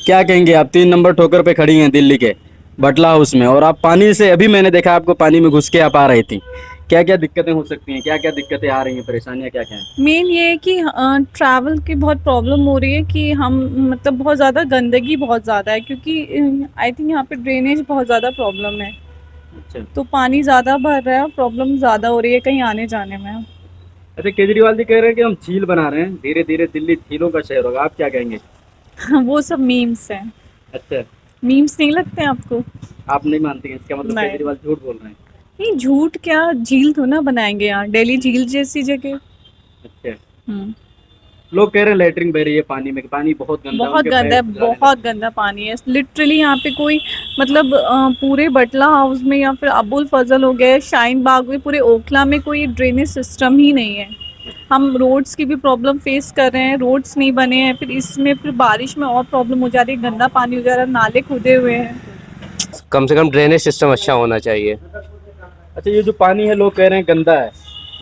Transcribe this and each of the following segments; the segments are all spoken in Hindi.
क्या कहेंगे आप? 3 नंबर ठोकर पे खड़ी हैं दिल्ली के बटला हाउस में, और आप पानी से, अभी मैंने देखा आपको पानी में घुस के आप आ रही थी। क्या क्या दिक्कतें हो सकती हैं, क्या क्या दिक्कतें आ रही हैं, परेशानियां क्या क्या हैं? मेन ये है कि ट्रैवल की बहुत प्रॉब्लम हो रही है कि हम मतलब बहुत ज़्यादा गंदगी बहुत ज़्यादा है, क्योंकि आई थिंक यहाँ पे ड्रेनेज बहुत ज़्यादा प्रॉब्लम है। अच्छा। तो पानी ज़्यादा भर रहा है और प्रॉब्लम ज़्यादा हो रही है कहीं आने जाने में। अच्छा, केजरीवाल जी कह रहे हैं कि हम झील बना रहे हैं, धीरे धीरे दिल्ली झीलों का शहर होगा, आप क्या कहेंगे? वो सब मीम्स हैं। अच्छा। मीम्स नहीं लगते हैं आपको? आप नहीं मानती हैं, इसका मतलब नहीं, केजरीवाल झूठ बोल रहे हैं? नहीं झूठ क्या, झील तो ना बनाएंगे यहाँ, दिल्ली झील जैसी जगह। अच्छा। हम्म। लोग कह रहे हैं लेटरिन बह रही है पानी में, पानी बहुत गंदा है, बहुत उनके गंदा पैर है, खुजलाने बहुत लगते हैं। गंदा पानी है लिटरली यहाँ पे। कोई मतलब पूरे बटला हाउस में या फिर अबुल फजल हो गया, शाहीन बाग में, पूरे ओखला में कोई ड्रेनेज सिस्टम ही नहीं है। हम रोड्स की भी प्रॉब्लम फेस कर रहे हैं, रोड्स नहीं बने हैं, फिर इसमें फिर बारिश में और प्रॉब्लम हो जा रही है, गंदा पानी हो जा रहा है, नाले खुदे हुए हैं। कम से कम ड्रेनेज सिस्टम अच्छा होना चाहिए। अच्छा, ये जो पानी है लोग कह रहे हैं गंदा है,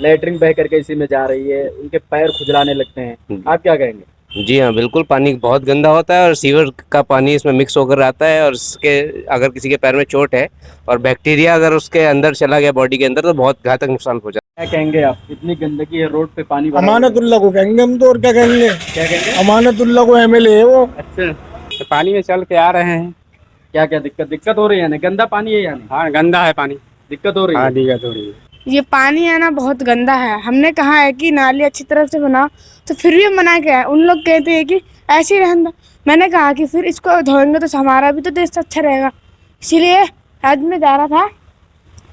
लेटरिन बह करके इसी में जा रही है, उनके पैर खुजलाने लगते हैं, आप क्या कहेंगे? जी हाँ, बिल्कुल पानी बहुत गंदा होता है और सीवर का पानी इसमें मिक्स होकर आता है, और इसके अगर किसी के पैर में चोट है और बैक्टीरिया अगर उसके अंदर चला गया बॉडी के अंदर तो बहुत घातक नुकसान हो जाता क्या कहेंगे आप? इतनी गंदगी है, रोड पे पानी भरा हुआ है। अमानतुल्लाह को कहेंगे हम तो, और क्या कहेंगे। क्या कहेंगे? अमानतुल्लाह को एमएलए है वो। अच्छा। है। पानी में चल के आ रहे हैं। क्या क्या दिक्कत दिक्कत हो रही है? ना गंदा पानी है, यानी हाँ, गंदा है पानी। दिक्कत हो रही है? दिक्कत हो रही है। ये पानी है ना बहुत गंदा है। हमने कहा है कि नाली अच्छी तरह से बनाओ, तो फिर भी हम मना किया है। उन लोग कहते हैं कि ऐसे ही रहने दो। मैंने कहा कि फिर इसको धोएंगे तो हमारा भी तो देश अच्छा रहेगा। इसीलिए आज मैं जा रहा था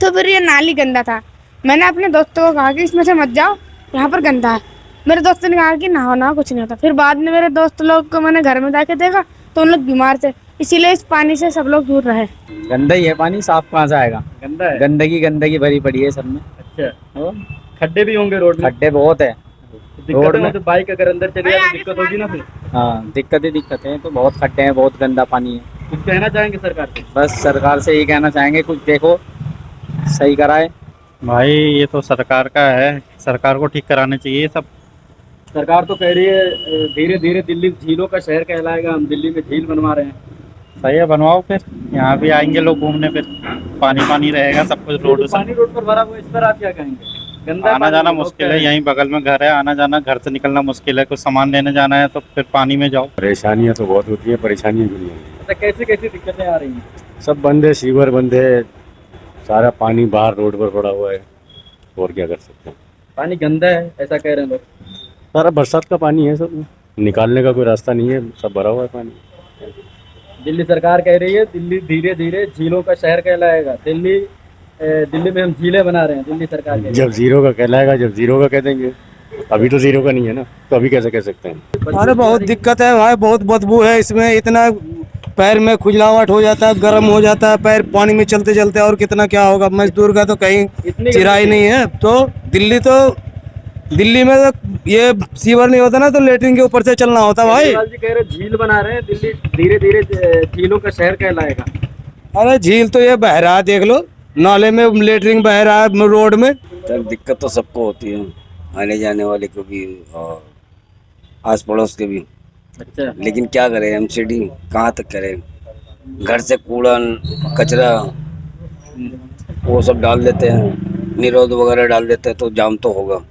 तो फिर ये नाली गंदा था। मैंने अपने दोस्तों को कहा कि इसमें से मत जाओ, यहाँ पर गंदा है। मेरे दोस्तों ने कहा कि नहाओ नहाओ, कुछ नहीं होता। फिर बाद में मेरे दोस्त लोग को मैंने घर में जाके देखा तो उन लोग बीमार थे। इसीलिए इस पानी से सब लोग दूर रहे। गंदा ही है पानी, साफ कहाँ से आएगा? गंदा है। गंदगी गंदगी भरी पड़ी है सब में। अच्छा। खड्डे भी होंगे रोड में? खड्डे बहुत है दिक्कत रोड है में। तो बाइक अगर अंदर चली जाए तो दिक्कत होगी ना फिर? हाँ, दिक्कतें हैं तो बहुत खड्डे हैं, बहुत गंदा पानी है। कुछ कहना चाहेंगे सरकार से? बस सरकार से यही कहना चाहेंगे, कुछ देखो, सही कराए। भाई ये तो सरकार का है, सरकार को ठीक कराने चाहिए ये सब। सरकार तो कह रही है धीरे धीरे दिल्ली झीलों का शहर कहलाएगा, हम दिल्ली में झील बनवा रहे हैं। सही है, बनवाओ फिर। यहाँ भी आएंगे लोग घूमने, फिर पानी पानी रहेगा सब कुछ रोड पानी से। रोड पर भरा हुआ है, इस पर आप क्या कहेंगे? गंदा आना पानी जाना लोग मुश्किल कह है, रहे हैं। यहीं बगल में घर है, आना जाना घर से निकलना मुश्किल है। कुछ सामान लेने जाना है तो फिर पानी में जाओ। परेशानियां तो बहुत होती है, परेशानियां भी नहीं होती। अच्छा, कैसी कैसी दिक्कतें आ रही हैं? सब बंद है, सीवर बंद है, सारा पानी बाहर रोड पर पड़ा हुआ है, और क्या कर सकते हैं। पानी गंदा है ऐसा कह रहे हैं लोग। सारा बरसात का पानी है, सब निकालने का कोई रास्ता नहीं है, सब भरा हुआ है पानी। दिल्ली सरकार कह रही है दिल्ली धीरे धीरे झीलों का शहर कहलाएगा। दिल्ली में हम झीलें बना रहे हैं, दिल्ली सरकार कह रही जब जीरो का कहलाएगा, जब जीरो का कह देंगे। अभी तो जीरो का नहीं है ना, तो अभी कैसे कह सकते हैं। अरे बहुत दिक्कत है भाई, बहुत बदबू है इसमें। इतना पैर में खुजलाहट हो जाता है, गर्म हो जाता है पैर पानी में चलते चलते। और कितना क्या होगा, मजदूर का तो कहीं इतनी चिराई नहीं है। तो दिल्ली में तो ये सीवर नहीं होता ना, तो लेटरिन के ऊपर से चलना होता भाई। केजरीवाल जी कह रहे हैं झील बना रहे हैं, दिल्ली धीरे धीरे झीलों का शहर कहलाएगा। अरे झील तो ये बह रहा है, देख लो, नाले में लेटरिन बह रहा है रोड में। सर दिक्कत तो सबको होती है, आने जाने वाले को भी और आस पड़ोस के भी। अच्छा। लेकिन क्या करें, एमसीडी कहाँ तक करें। घर से कूड़ा कचरा वो सब डाल देते हैं, निरोध वगैरह डाल देते हैं तो जाम तो होगा।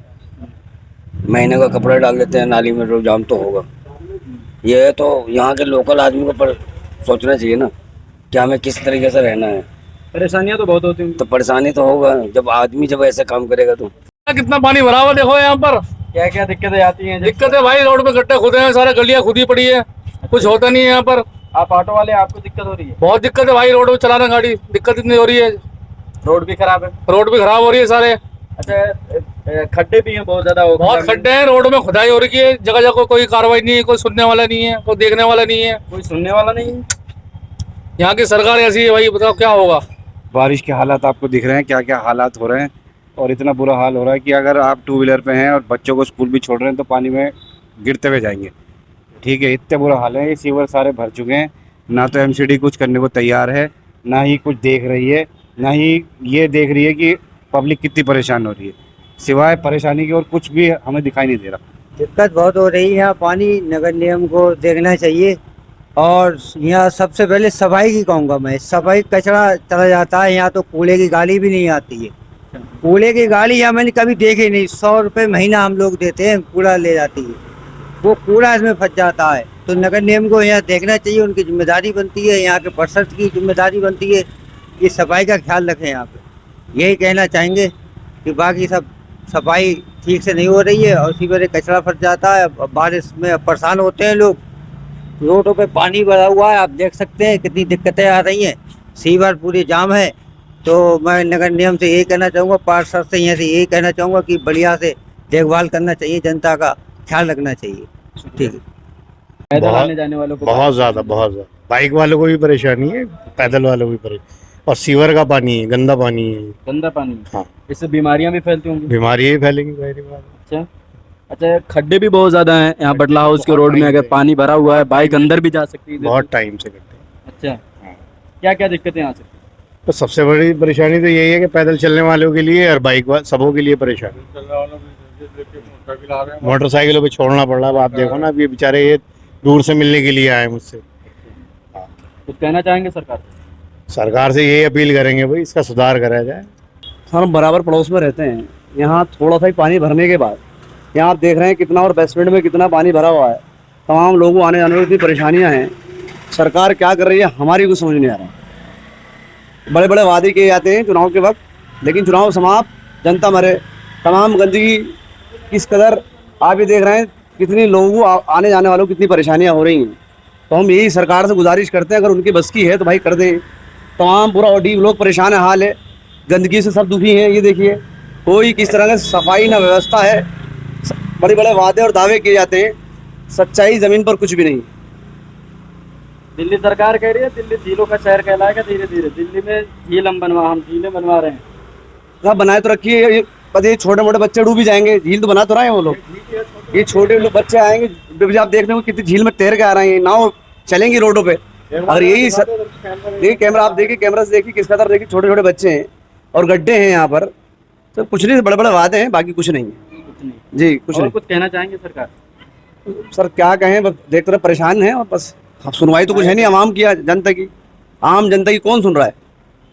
महीने का कपड़ा डाल देते हैं नाली में तो जाम तो होगा। ये है तो यहाँ के लोकल आदमी को पर सोचना चाहिए ना कि हमें किस तरीके से रहना है। परेशानियां तो बहुत होती हैं। तो परेशानी तो होगा जब आदमी जब ऐसे काम करेगा तो। कितना पानी भरा हुआ देखो यहाँ पर। क्या क्या दिक्कतें आती हैं? दिक्कत है भाई, रोड पे गड्ढे खुदे हैं, सारे गलियां खुदी पड़ी है, कुछ होता नहीं है यहाँ पर। आप ऑटो वाले, आपको दिक्कत हो रही है? बहुत दिक्कत है भाई, रोड पे चलाना गाड़ी, दिक्कत इतनी हो रही है। रोड भी खराब है? रोड भी खराब हो रही है सारे। अच्छा, खड्डे भी हैं बहुत ज्यादा। बहुत खड्डे हैं, रोड में खुदाई हो रही है, जगह जगह कोई कार्रवाई नहीं है, कोई सुनने वाला नहीं है, कोई देखने वाला नहीं है। कोई सुनने वाला नहीं है। यहाँ की सरकार ऐसी है भाई, बताओ क्या होगा। बारिश के हालात आपको दिख रहे हैं, क्या क्या हालात हो रहे हैं। और इतना बुरा हाल हो रहा है कि अगर आप टू व्हीलर पे हैं और बच्चों को स्कूल भी छोड़ रहे हैं तो पानी में गिरते हुए जाएंगे। ठीक है, इतने बुरा हाल है। ये सीवर सारे भर चुके हैं, ना तो एमसीडी कुछ करने को तैयार है, ना ही कुछ देख रही है, ना ही ये देख रही है कि पब्लिक कितनी परेशान हो रही है। सिवाय परेशानी की और कुछ भी हमें दिखाई नहीं दे रहा। दिक्कत बहुत हो रही है, पानी नगर निगम को देखना चाहिए और यहाँ सबसे पहले सफाई की कहूँगा मैं, सफाई कचरा चला जाता है यहाँ, तो कूड़े की गाड़ी भी नहीं आती है। कूड़े की गाड़ी यहाँ मैंने कभी देखी नहीं। 100 रुपये महीना हम लोग देते हैं, कूड़ा ले जाती है, वो कूड़ा इसमें फंस जाता है। तो नगर निगम को यहाँ देखना चाहिए, उनकी जिम्मेदारी बनती है, यहाँ के पार्षद की जिम्मेदारी बनती है कि सफाई का ख्याल रखें यहाँ पे। यही कहना चाहेंगे कि बाकी सब सफाई ठीक से नहीं हो रही है और इसी वजह कचरा फंस जाता है। बारिश में परेशान होते हैं लोग, रोडों पे पानी भरा हुआ है, आप देख सकते हैं कितनी दिक्कतें आ रही हैं, सीवर पूरी जाम है। तो मैं नगर निगम से यही कहना चाहूँगा, पार्षद से यहाँ से यही कहना चाहूँगा कि बढ़िया से देखभाल करना चाहिए, जनता का ख्याल रखना चाहिए। ठीक है। पैदल आने जाने वालों को बहुत ज़्यादा बाइक वालों को भी परेशानी है, पैदल वालों को भी परेशानी। और सीवर का पानी है, गंदा पानी है, गंदा पानी। हाँ, इससे बीमारियां भी फैलती होंगी। बीमारियाँ ही फैलेंगी पहली बात। अच्छा, खड्डे भी बहुत ज्यादा हैं यहाँ बटला हाउस के रोड में। अगर पानी भरा हुआ है, बाइक अंदर भी जा सकती है बहुत टाइम से करते हैं। अच्छा, क्या क्या दिक्कतें आ सकती हैं? तो सबसे बड़ी परेशानी तो यही है कि पैदल चलने वालों के लिए और बाइक सबों के लिए परेशानी। मोटरसाइकिलों पे छोड़ना पड़ रहा है। आप देखो ना, अब ये बेचारे ये दूर से मिलने के लिए आए मुझसे। कुछ कहना चाहेंगे सरकार से? सरकार से यही अपील करेंगे भाई, इसका सुधार करा जाए। हम बराबर पड़ोस में रहते हैं, यहाँ थोड़ा सा ही पानी भरने के बाद यहाँ आप देख रहे हैं कितना, और बेसमेंट में कितना पानी भरा हुआ है। तमाम लोगों आने जाने में इतनी परेशानियाँ हैं। सरकार क्या कर रही है हमारी कुछ समझ नहीं आ रहा। बड़े बड़े वादे किए जाते हैं चुनाव के वक्त, लेकिन चुनाव समाप्त, जनता मरे। तमाम गंदगी किस कदर आप ये देख रहे हैं, कितनी लोगों को आने जाने वालों को कितनी परेशानियाँ हो रही हैं। तो हम यही सरकार से गुजारिश करते हैं, अगर उनकी बस की है तो भाई कर दें। तमाम पूरा OD लोग परेशान है, हाल है, गंदगी से सब दुखी हैं। ये देखिए, कोई किस तरह का सफाई ना व्यवस्था है। बड़े बड़े वादे और दावे किए जाते हैं, सच्चाई ज़मीन पर कुछ भी नहीं। दिल्ली सरकार कह रही है दिल्ली झीलों का शहर कहलाएगा धीरे धीरे। दिल्ली में झील हम झीलें बनवा रहे हैं। सब बनाए तो रखिए, ये छोटे मोटे बच्चे डूब ही जाएंगे। झील तो बना तो रहे हैं वो लोग, ये छोटे लोग बच्चे आएंगे, आप देख रहे हो कितनी झील में तैर के आ रहे हैं, नाव चलेंगी रोडों पे। और यही देखिए कैमरा, आप देखिए कैमरा से देखिए किस कदर, देखिए छोटे छोटे बच्चे हैं और गड्ढे हैं यहाँ पर। तो कुछ नहीं, बड़े बड़े वादे हैं, बाकी कुछ नहीं जी, कुछ नहीं। कुछ कहना चाहेंगे सरकार? सर क्या कहें, बस देखते रहे, परेशान हैं और बस सुनवाई तो कुछ है नहीं आवाम की, जनता की। आम जनता की कौन सुन रहा है?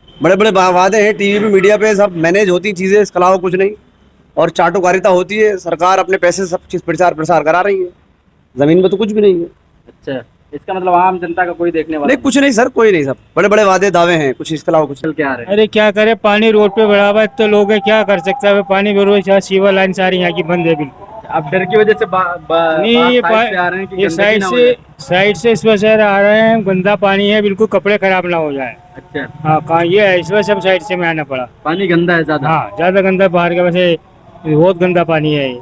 बड़े बड़े वादे हैं, टीवी पे मीडिया पे सब मैनेज होती चीज़ें, इसके अलावा कुछ नहीं। और चाटुकारिता होती है, सरकार अपने पैसे सब चीज़ प्रसार करा रही है, ज़मीन पर तो कुछ भी नहीं है। अच्छा, इसका मतलब आम जनता का कोई देखने वाला नहीं, कुछ नहीं सर, कोई नहीं। सब बड़े बड़े वादे दावे हैं, कुछ इसके अलावा कुछ क्या रहे? अरे क्या करे, पानी रोड पे भरा हुआ है तो लोग क्या कर सकता है, पानी भर हुआ, सीवर लाइन सारी यहाँ की बंद है बिल्कुल। अब डर की वजह से नहीं, ये साइड से इस वजह से आ रहे हैं, गंदा पानी है बिल्कुल, कपड़े खराब ना हो जाए। अच्छा, हाँ, कहाँ ये है, इस वजह से साइड से में आना पड़ा। पानी गंदा है ज्यादा? हाँ, ज्यादा गंदा, बाहर के वजह से बहुत गंदा पानी है ये।